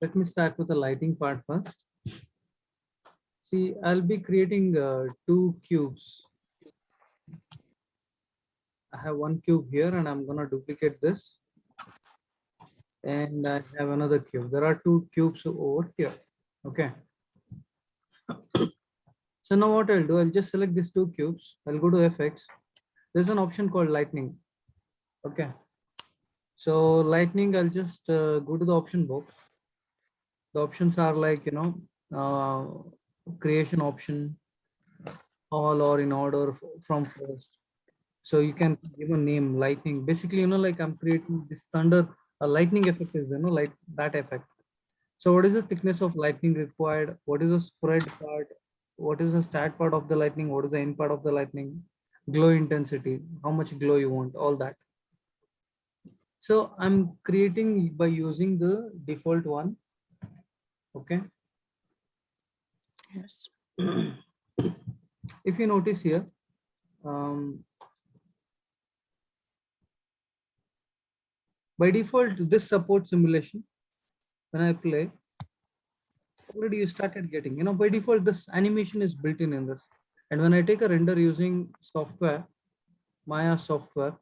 Let me start with the lighting part first. See, I'll be creating two cubes. I have one cube here and I'm gonna duplicate this. And I have another cube. There are two cubes over here. Okay. So now what I'll do, I'll just select these two cubes. I'll go to FX. There's an option called lightning. Okay. So lightning, I'll just go to the option box. The options are like, creation option, all or in order from first. So you can give a name lightning. Basically, like I'm creating this thunder, a lightning effect is, like that effect. So what is the thickness of lightning required? What is the spread part? What is the start part of the lightning? What is the end part of the lightning? Glow intensity, how much glow you want, all that. So I'm creating by using the default one. Okay. Yes. If you notice here, by default, this supports simulation. When I play, already you started getting, by default, this animation is built in this. And when I take a render using software, Maya software,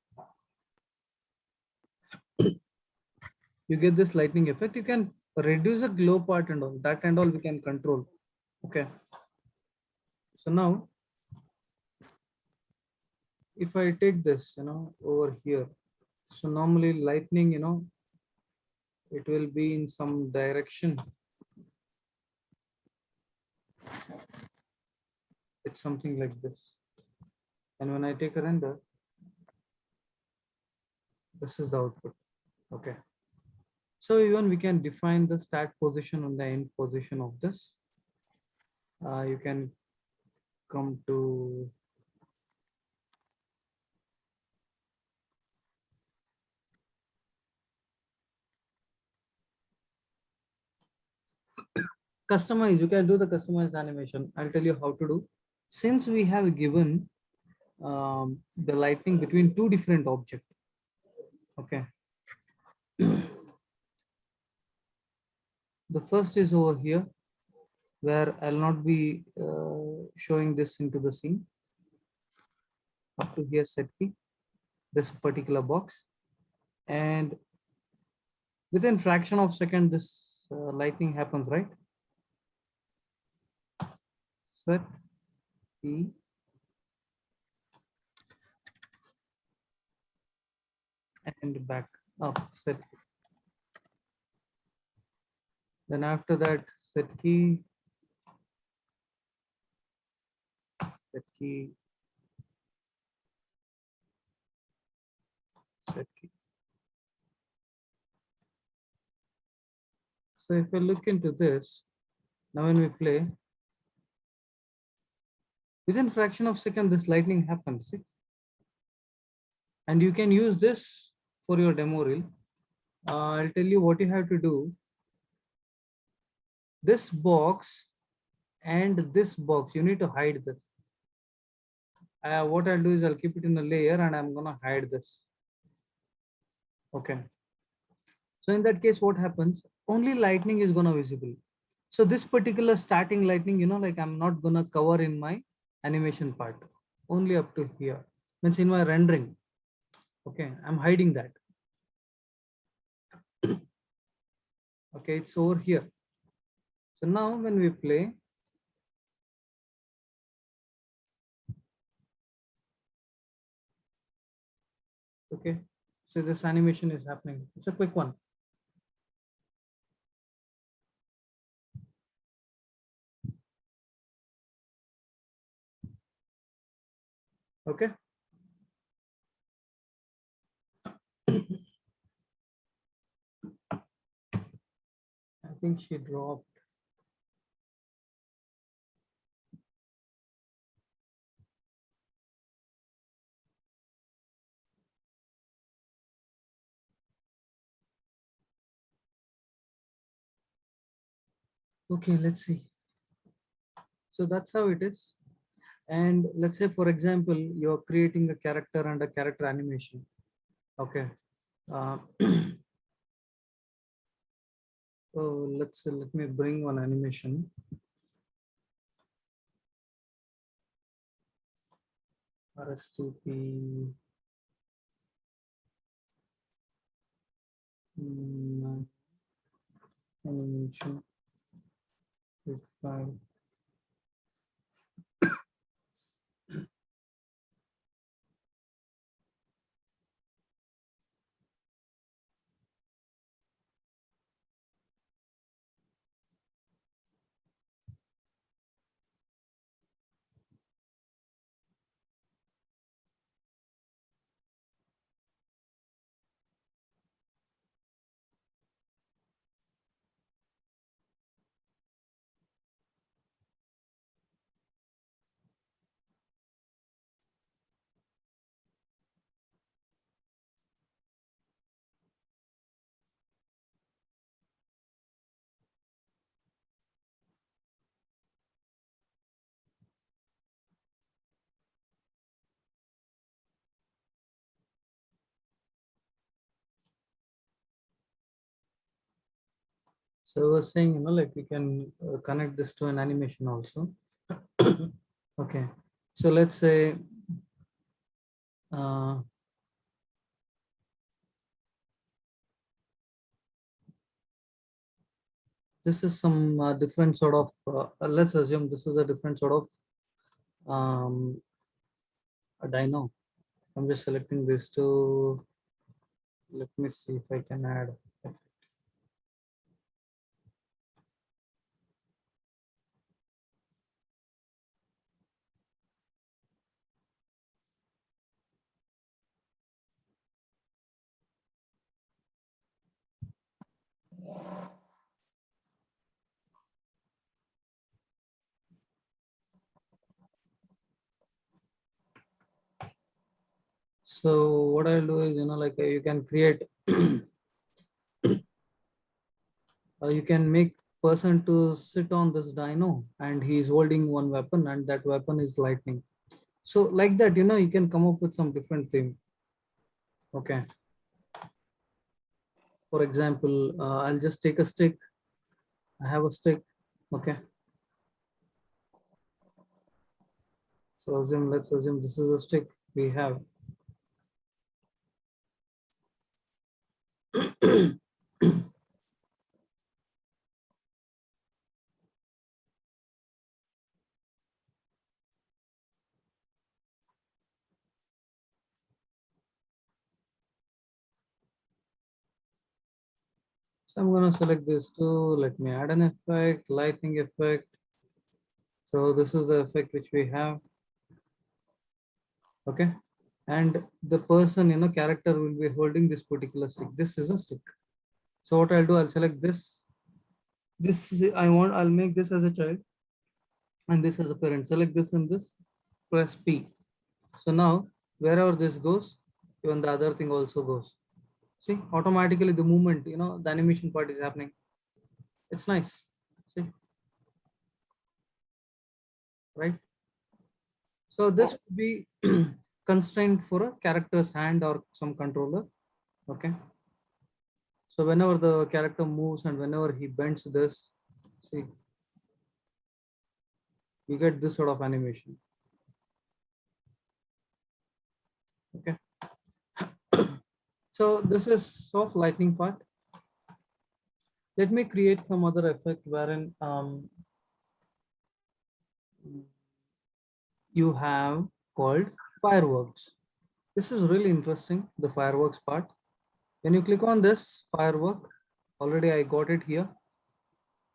you get this lightning effect. You can reduce the glow part and all that and all we can control. Okay. So now, if I take this, over here, so normally lightning, it will be in some direction. It's something like this. And when I take a render, this is the output. Okay. So even we can define the start position and the end position of this. You can come to customize. You can do the customized animation. I'll tell you how to do. Since we have given the lightning between two different objects. Okay. The first is over here, where I'll not be showing this into the scene. Up to here, set key, this particular box. And within fraction of second, this lightning happens, right? Set key. And back up, set key. Then after that, set key, set key, set key. So if we look into this, now when we play, within fraction of second, this lightning happens. See? And you can use this for your demo reel. I'll tell you what you have to do. This box and this box, you need to hide this. What I'll do is I'll keep it in a layer and I'm gonna hide this. Okay. So in that case, what happens? Only lightning is gonna visible. So this particular starting lightning, like I'm not gonna cover in my animation part, only up to here. Means in my rendering. Okay, I'm hiding that. Okay, it's over here. So now when we play, okay, so this animation is happening. It's a quick one. Okay. I think she dropped. Okay, let's see. So that's how it is. And let's say, for example, you're creating a character and a character animation. Okay. Uh, so let me bring one animation. RSTP animation file. So I was saying, like we can connect this to an animation also. Okay. So let's say uh, this is some different sort of, let's assume this is a different sort of a dino. I'm just selecting this to, let me see if I can add. So what I'll do is, like you can create, you can make person to sit on this dino and he is holding one weapon and that weapon is lightning. So like that, you can come up with some different thing. Okay. For example, I'll just take a stick. I have a stick. Okay. So let's assume this is a stick we have. So I'm going to select this too. Let me add an effect, lightning effect. So this is the effect which we have. Okay. And the person, character will be holding this particular stick. This is a stick. So what I'll do, I'll select this. I'll make this as a child and this as a parent. Select this and this, press P. So now wherever this goes, even the other thing also goes. See, automatically the movement, the animation part is happening. It's nice. See, right? So this would be constrained for a character's hand or some controller. Okay. So whenever the character moves and whenever he bends this, see, you get this sort of animation. Okay. So this is soft lightning part. Let me create some other effect wherein you have called fireworks. This is really interesting, the fireworks part. When you click on this firework, already I got it here.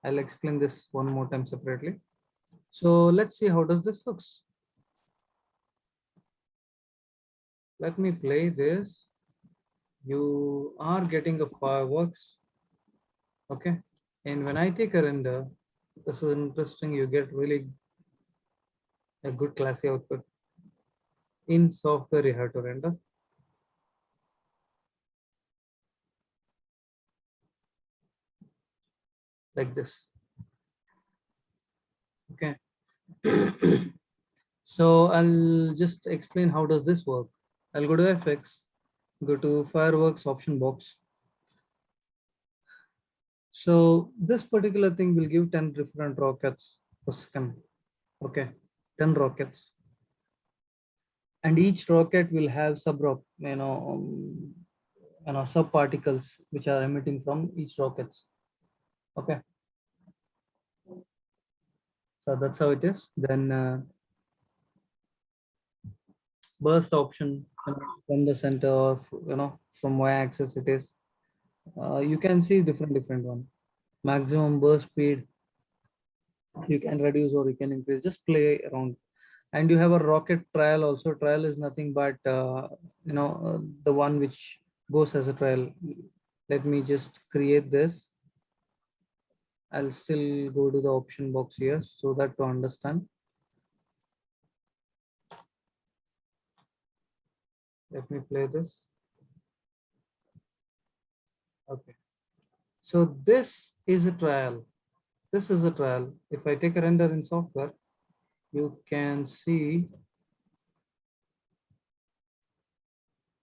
I'll explain this one more time separately. So let's see how does this looks. Let me play this. You are getting a fireworks. Okay. And when I take a render, this is interesting. You get really a good classy output. In software, you have to render like this. Okay. So I'll just explain how does this work. I'll go to FX, go to fireworks option box. So this particular thing will give 10 different rockets per second. Okay, 10 rockets. And each rocket will have sub particles which are emitting from each rockets. Okay, so that's how it is. Then burst option, from the center, or from y-axis it is. You can see different one. Maximum burst speed you can reduce or you can increase. Just play around. And you have a rocket trial also. Trial is nothing but the one which goes as a trial. Let me just create this. I'll still go to the option box here so that to understand. Let me play this. Okay. So this is a trial. This is a trial. If I take a render in software, you can see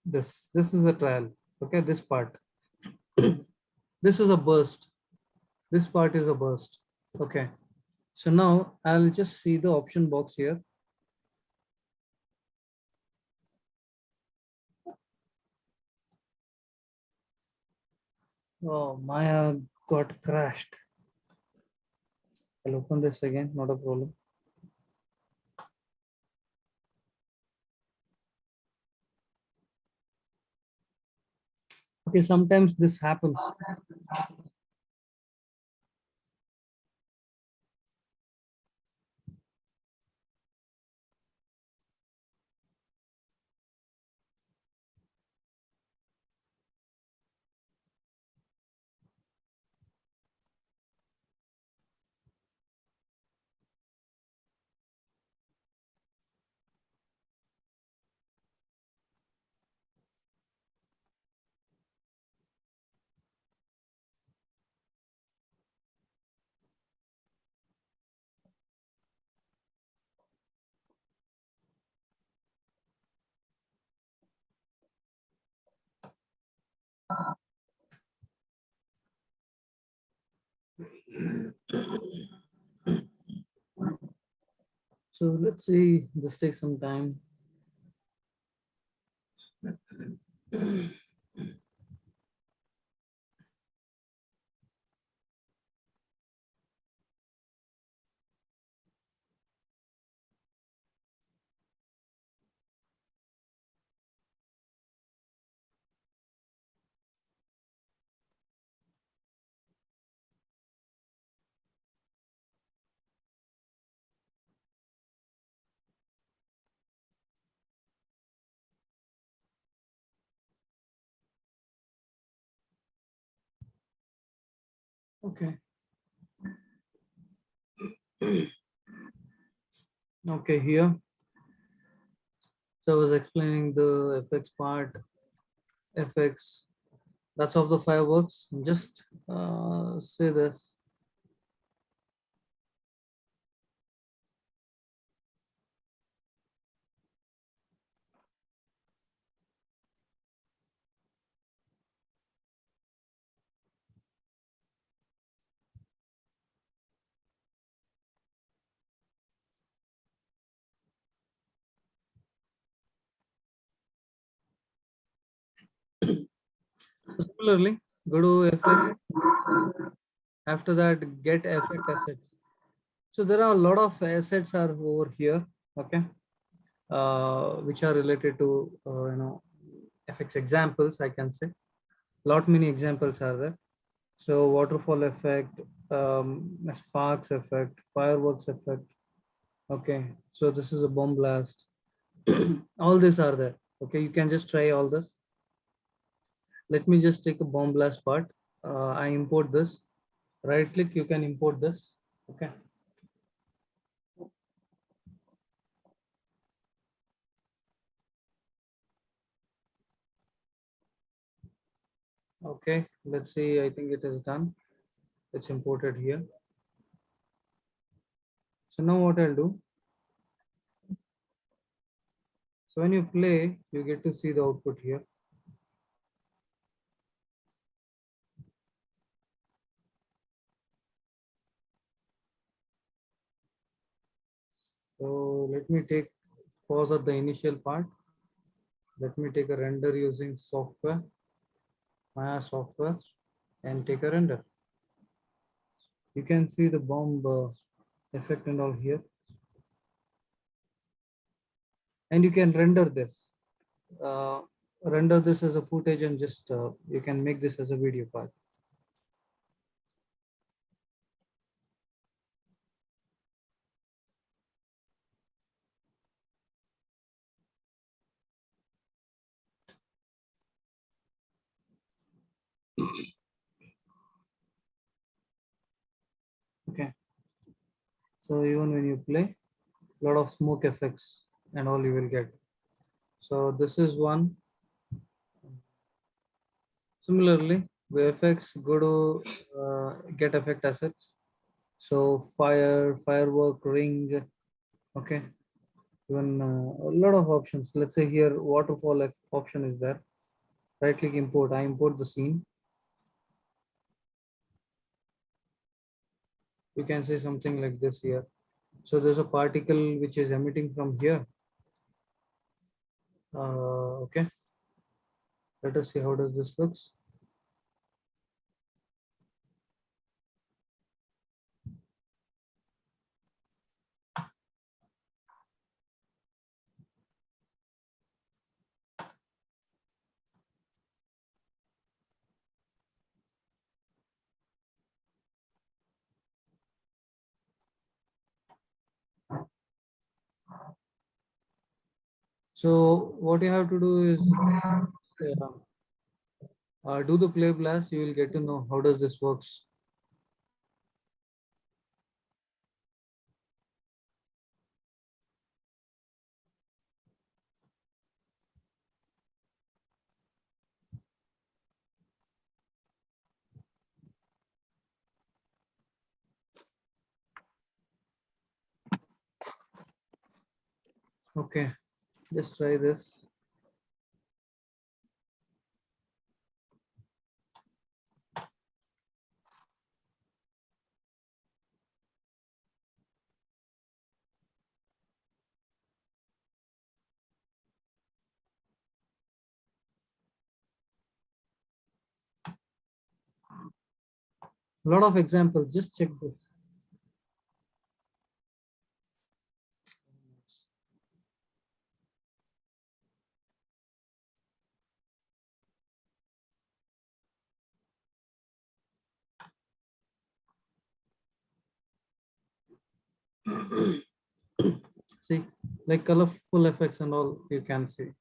this. This is a trial. Okay, this part. This is a burst. This part is a burst. Okay. So now I'll just see the option box here. Oh, Maya got crashed. I'll open this again, not a problem. Okay, sometimes this happens. So let's see, this takes some time. Okay. Okay, here. So I was explaining the FX part. FX, that's of the fireworks. Just say this. Similarly, go to FX. After that, get effect assets. So there are a lot of assets are over here. Okay, which are related to FX examples. I can say lot many examples are there. So waterfall effect, sparks effect, fireworks effect. Okay, so this is a bomb blast. All these are there. Okay, you can just try all this. Let me just take a bomb blast part. I import this. Right click, you can import this. Okay. Okay, let's see. I think it is done. It's imported here. So now what I'll do. So when you play, you get to see the output here. let me take pause at the initial part. Let me take a render using software, Maya software, and take a render. You can see the bomb effect and all here. And you can render this. Render this as a footage and just you can make this as a video part. Okay. So even when you play, a lot of smoke effects and all you will get. So this is one. Similarly, VFX, go to get effect assets. So fire, firework, ring, okay. Even a lot of options. Let's say here waterfall option is there. Right click import. I import the scene. You can say something like this here. So there's a particle which is emitting from here. Okay. Let us see how does this looks. So what you have to do is do the play blast. You will get to know how does this works. Okay, just try this. A lot of examples. Just check this. See, like colorful effects and all you can see.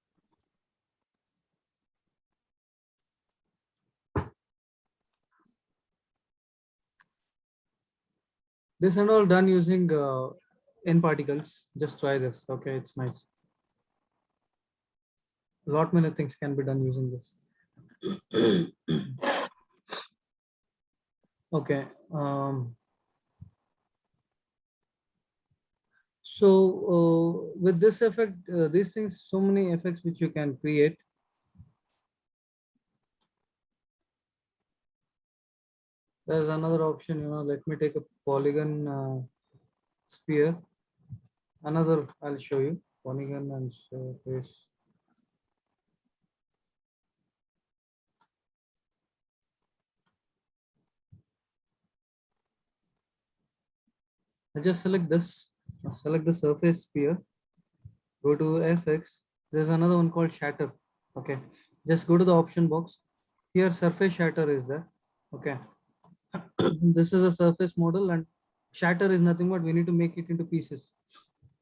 This and all done using N particles. Just try this. Okay, it's nice. A lot many things can be done using this. Okay. So with this effect, these things, so many effects which you can create. There's another option, let me take a polygon sphere. Another, I'll show you polygon and surface. I just select this, select the surface sphere, go to FX. There's another one called shatter. Okay, just go to the option box. Here, surface shatter is there. Okay, this is a surface model, and shatter is nothing but we need to make it into pieces.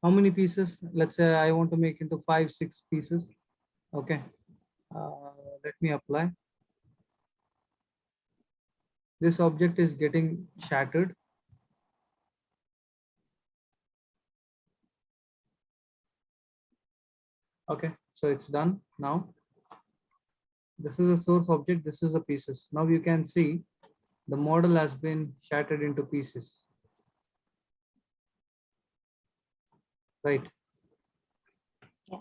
How many pieces? Let's say I want to make into 5-6 pieces. Okay, let me apply. This object is getting shattered. Okay, so it's done now. This is a source object, this is the pieces. Now you can see the model has been shattered into pieces. Right. Yeah.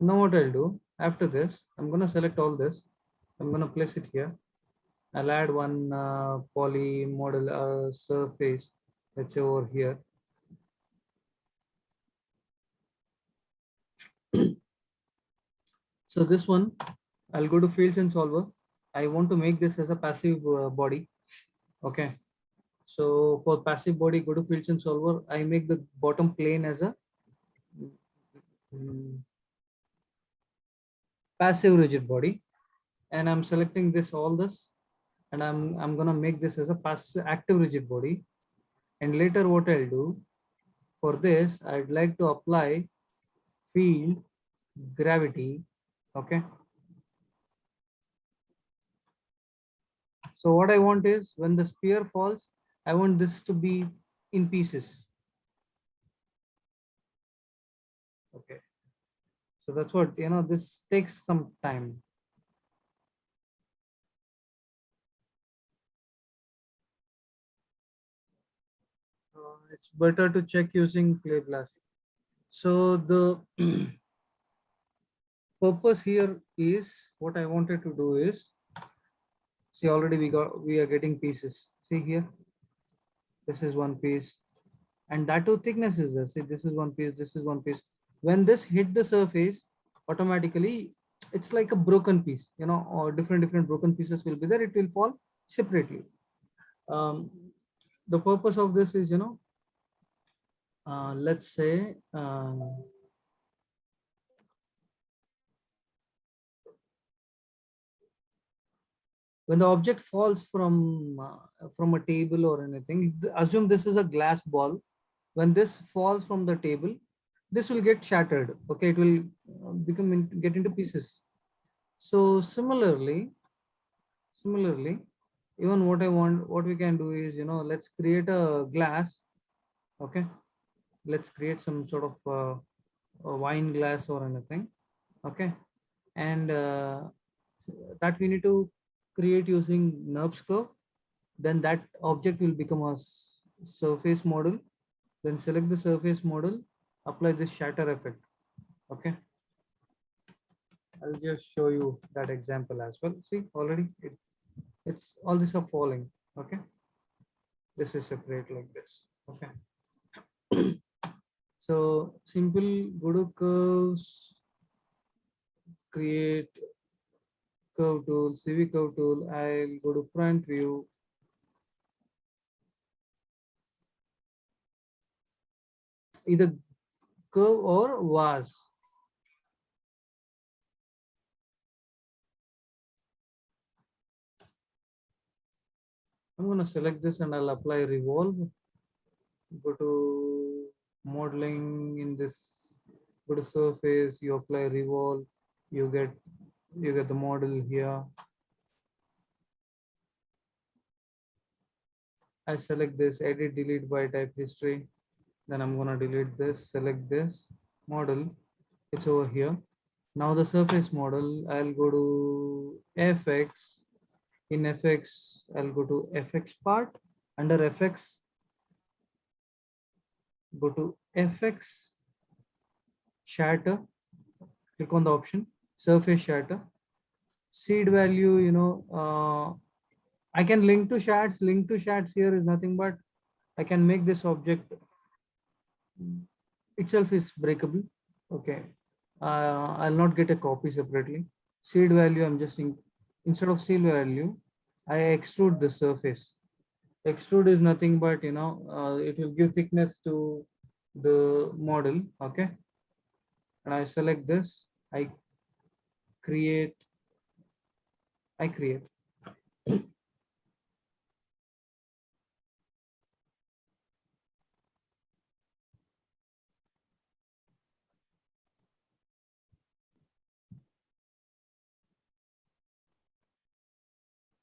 Now what I'll do, after this, I'm going to select all this. I'm going to place it here. I'll add one poly model surface, let's say over here. So this one, I'll go to fields and solver. I want to make this as a passive body. Okay. So for passive body, go to fields and solver. I make the bottom plane as a mm, passive rigid body, and I'm selecting this all this, and I'm gonna make this as a passive active rigid body. And later what I'll do for this, I'd like to apply field gravity. Okay. So what I want is when the sphere falls, I want this to be in pieces. Okay. So that's what, this takes some time. It's better to check using Play Blast. So the purpose here is what I wanted to do is, see, already we are getting pieces. See here, this is one piece, and that too thickness is there. See, this is one piece, this is one piece. When this hit the surface, automatically it's like a broken piece, or different broken pieces will be there. It will fall separately. Um, the purpose of this is, let's say, when the object falls from a table or anything, assume this is a glass ball. When this falls from the table, this will get shattered. Okay, it will get into pieces. So similarly, even what we can do is, let's create a glass. Okay, let's create some sort of a wine glass or anything. Okay, and that we need to create using NURBS curve. Then that object will become a surface model. Then select the surface model, apply this shatter effect. Okay, I'll just show you that example as well. See, already it's all this are falling. Okay, this is separate like this. Okay, so simple, go to curves, create curve tool, CV curve tool. I'll go to front view, either curve or vase. I'm going to select this and I'll apply revolve. Go to modeling in this, go to surface, you apply revolve, you get the model here. I select this, edit, delete by type history. Then I'm going to delete this, select this model. It's over here. Now the surface model, I'll go to FX. In FX, I'll go to FX part. Under FX, go to FX shatter. Click on the option surface shatter. Seed value, I can link to shards. Link to shards here is nothing but I can make this object itself is breakable. Okay, I'll not get a copy separately. Seed value, I'm just instead of seed value, I extrude the surface. Extrude is nothing but, it will give thickness to the model. Okay, and I select this, I create, I create.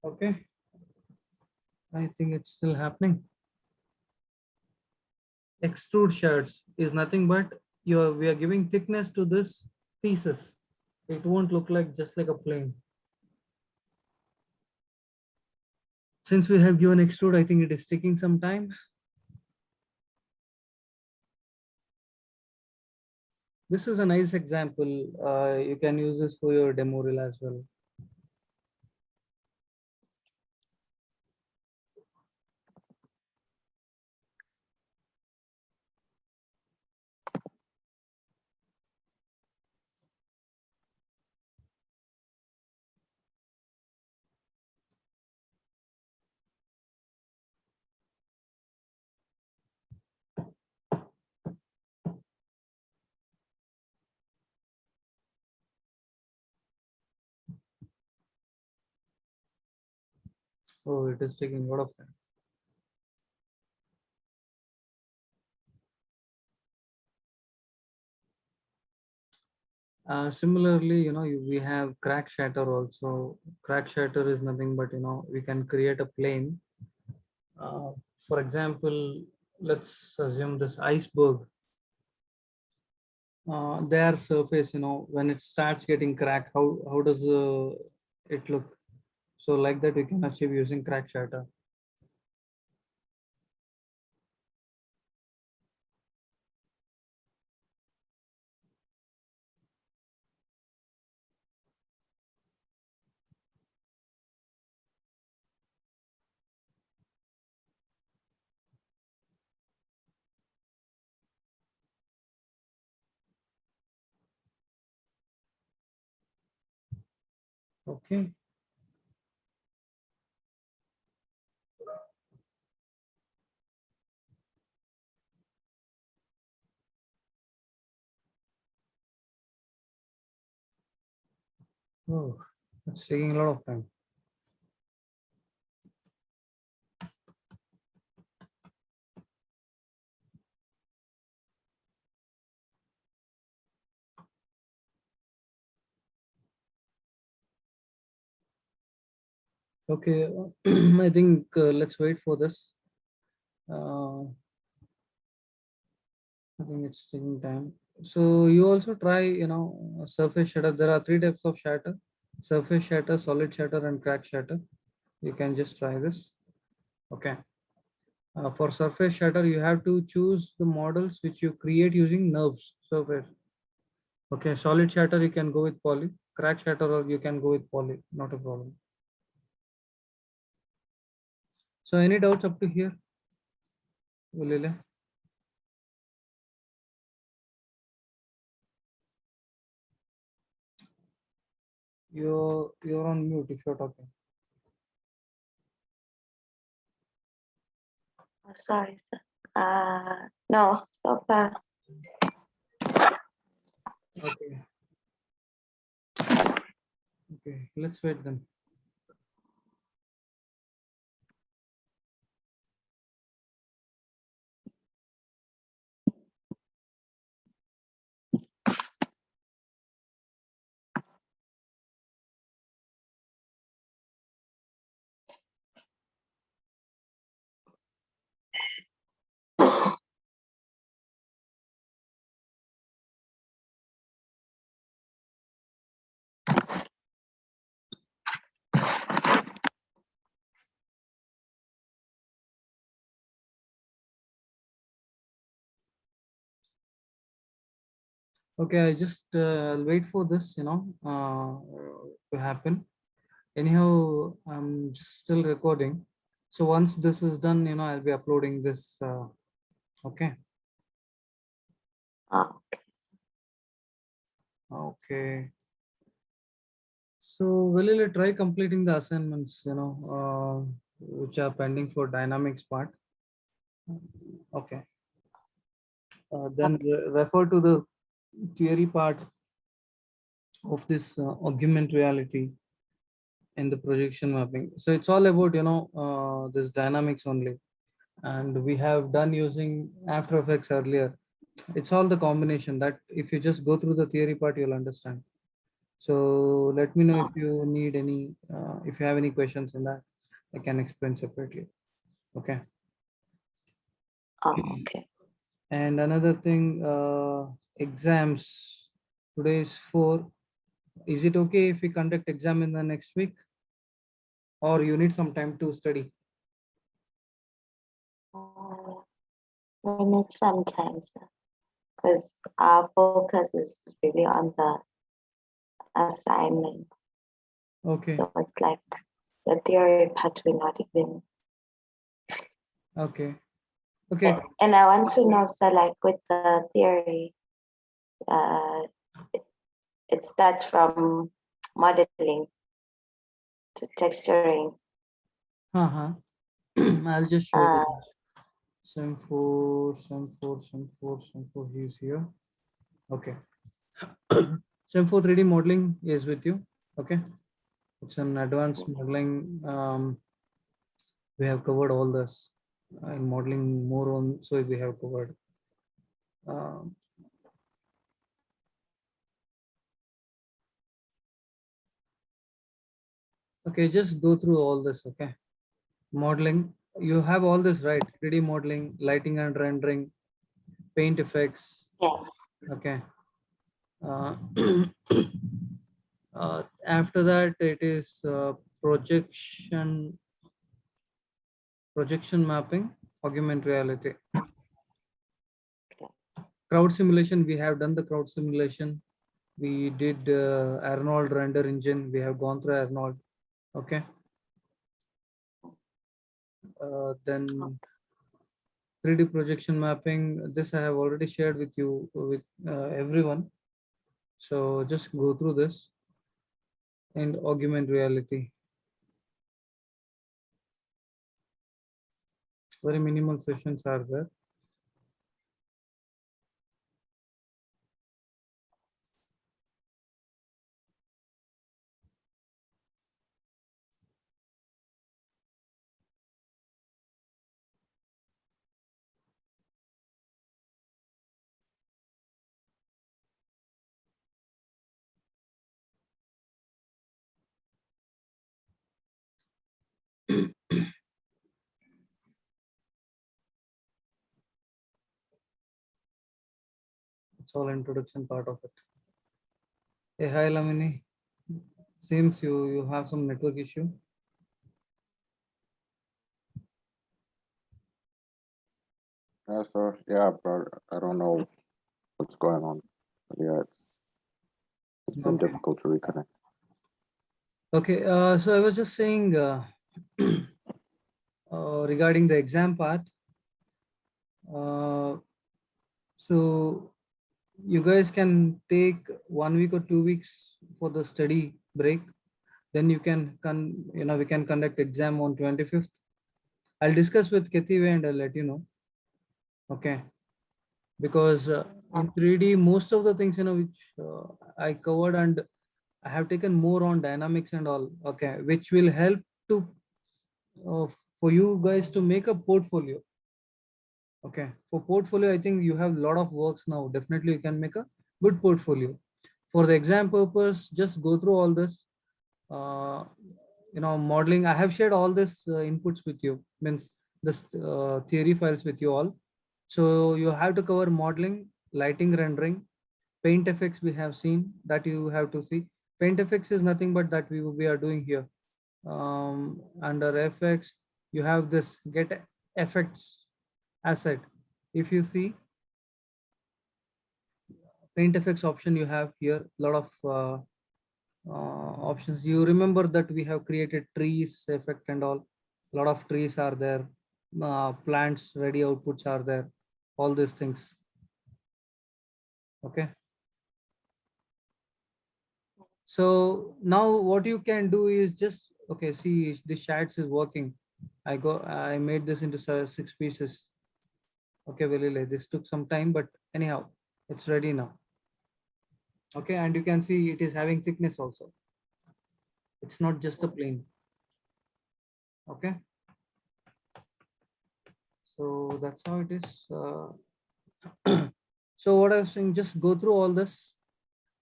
Okay, I think it's still happening. Extrude shards is nothing but we are giving thickness to this pieces. It won't look like just like a plane. Since we have given extrude, I think it is taking some time. This is a nice example. You can use this for your demo reel as well. Oh, it is taking a lot of time. Similarly, we have crack shatter also. Crack shatter is nothing but, we can create a plane. For example, let's assume this iceberg. Their surface, when it starts getting cracked, how does it look? So like that, we can achieve using crack shatter. Okay. Oh, it's taking a lot of time. Okay, I think let's wait for this. I think it's taking time. So you also try, surface shatter. There are three types of shatter: surface shatter, solid shatter, and crack shatter. You can just try this. Okay. For surface shatter, you have to choose the models which you create using NURBS surface. Okay, solid shatter, you can go with poly. Crack shatter, or you can go with poly. Not a problem. So any doubts up to here, Ulile? You're on mute if you're talking. Oh, sorry, sir. No, so far. Okay. Okay, let's wait then. Okay, I just I'll wait for this, to happen. Anyhow, I'm still recording. So once this is done, I'll be uploading this. Okay. Oh, Okay. So will you try completing the assignments, which are pending for dynamics part? Okay. Then refer to the theory part of this augmented reality in the projection mapping. So it's all about, this dynamics only. And we have done using After Effects earlier. It's all the combination that if you just go through the theory part, you'll understand. So let me know if you need any, if you have any questions in that, I can explain separately. Okay. okay. And another thing, exams. Today is 4. Is it okay if we conduct exam in the next week, or you need some time to study? We need some time, sir, because our focus is really on the assignment. Okay. So it's like the theory part we're not even. Okay. Okay. And I want to know, sir, like with the theory, it starts from modeling to texturing. I'll just show Uh, you. Sem 4, Sem 4, Sem 4, Sem 4. He's here. Okay. Sem 4 3D modeling is with you. Okay. It's an advanced modeling. We have covered all this in modeling more on, so we have covered. Okay, just go through all this. Okay, modeling, you have all this, right? 3D modeling, lighting and rendering, paint effects. Yes. Okay. After that, it is projection mapping, augmented reality. Crowd simulation, we have done the crowd simulation. We did Arnold render engine. We have gone through Arnold. Okay. Then 3D projection mapping. This I have already shared with you, with everyone. So just go through this. And augmented reality. Very minimal sessions are there. It's all introduction part of it. Hey, hi Lamini. Seems you have some network issue. Yeah, sir. Yeah, but I don't know what's going on. But yeah, it's been Okay. difficult to reconnect. Okay, so I was just saying regarding the exam part. So you guys can take 1 week or 2 weeks for the study break. Then you can we can conduct exam on 25th. I'll discuss with Ketive and I'll let you know. Okay. Because in 3D, most of the things, which I covered, and I have taken more on dynamics and all. Okay. Which will help to for you guys to make a portfolio. Okay. For portfolio, I think you have a lot of works now. Definitely you can make a good portfolio. For the exam purpose, just go through all this. Modeling, I have shared all this inputs with you, means this theory files with you all. So you have to cover modeling, lighting, rendering, paint effects. We have seen that you have to see. Paint effects is nothing but that we are doing here. Under effects, you have this get effects asset. If you see paint effects option, you have here a lot of options. You remember that we have created trees effect and all. A lot of trees are there. Plants ready outputs are there. All these things. Okay. So now what you can do is just, okay, see this chats is working. I made this into 6 pieces. Okay, well, this took some time, but anyhow, it's ready now. Okay, and you can see it is having thickness also. It's not just a plane. Okay. So that's how it is. So what I was saying, just go through all this,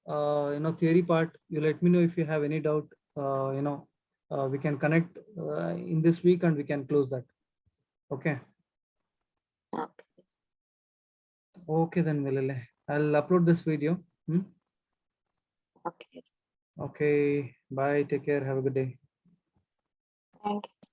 theory part. You let me know if you have any doubt. We can connect in this week and we can close that. Okay. Okay. Okay, then Velile. I'll upload this video. Okay. Okay. Bye. Take care. Have a good day. Thank you.